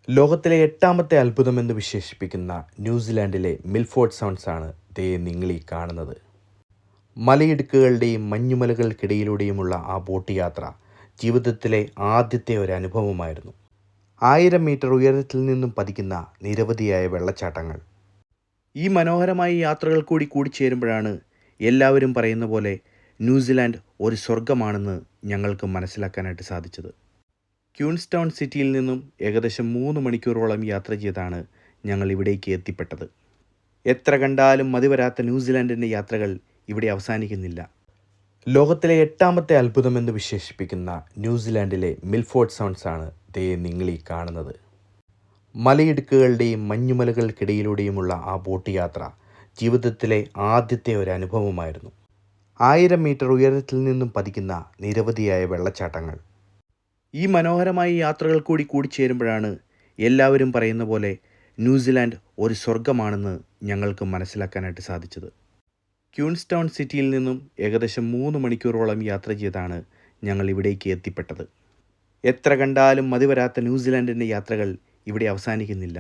ലോകത്തിലെ എട്ടാമത്തെ അത്ഭുതമെന്ന് വിശേഷിപ്പിക്കുന്ന ന്യൂസിലാൻഡിലെ മിൽഫോർഡ് സൗണ്ട്സ് ആണ് ദേ നിങ്ങളീ കാണുന്നത്. മലയിടുക്കുകളുടെയും മഞ്ഞുമലകൾക്കിടയിലൂടെയുമുള്ള ആ ബോട്ട് യാത്ര ജീവിതത്തിലെ ആദ്യത്തെ ഒരു അനുഭവമായിരുന്നു. 1000 മീറ്റർ ഉയരത്തിൽ നിന്നും പതിക്കുന്ന നിരവധിയായ വെള്ളച്ചാട്ടങ്ങൾ. ഈ മനോഹരമായ യാത്രകൾ കൂടി കൂടിച്ചേരുമ്പോഴാണ് എല്ലാവരും പറയുന്ന പോലെ ന്യൂസിലാൻഡ് ഒരു സ്വർഗമാണെന്ന് ഞങ്ങൾക്ക് മനസ്സിലാക്കാനായിട്ട് സാധിച്ചത്. ക്യൂൻസ്റ്റൗൺ സിറ്റിയിൽ നിന്നും ഏകദേശം 3 മണിക്കൂറോളം യാത്ര ചെയ്താണ് ഞങ്ങൾ ഇവിടേക്ക് എത്തിപ്പെട്ടത്. എത്ര കണ്ടാലും മതിവരാത്ത ന്യൂസിലാൻഡിൻ്റെ യാത്രകൾ ഇവിടെ അവസാനിക്കുന്നില്ല. ലോകത്തിലെ എട്ടാമത്തെ അത്ഭുതമെന്ന് വിശേഷിപ്പിക്കുന്ന ന്യൂസിലാൻഡിലെ മിൽഫോർഡ് സൗണ്ട്സ് ആണ് ദേ നിങ്ങളീ കാണുന്നത്. മലയിടുക്കുകളുടെയും മഞ്ഞുമലകൾക്കിടയിലൂടെയുമുള്ള ആ ബോട്ട് യാത്ര ജീവിതത്തിലെ ആദ്യത്തെ ഒരു അനുഭവമായിരുന്നു. 1000 മീറ്റർ ഉയരത്തിൽ നിന്നും പതിക്കുന്ന നിരവധിയായ വെള്ളച്ചാട്ടങ്ങൾ. ഈ മനോഹരമായ യാത്രകൾ കൂടി കൂടിച്ചേരുമ്പോഴാണ് എല്ലാവരും പറയുന്ന പോലെ ന്യൂസിലാൻഡ് ഒരു സ്വർഗമാണെന്ന് ഞങ്ങൾക്ക് മനസ്സിലാക്കാനായിട്ട് സാധിച്ചത്. ക്യൂൻസ്റ്റൗൺ സിറ്റിയിൽ നിന്നും ഏകദേശം 3 മണിക്കൂറോളം യാത്ര ചെയ്താണ് ഞങ്ങൾ ഇവിടേക്ക് എത്തിപ്പെട്ടത്. എത്ര കണ്ടാലും മതിവരാത്ത ന്യൂസിലാൻഡിൻ്റെ യാത്രകൾ ഇവിടെ അവസാനിക്കുന്നില്ല.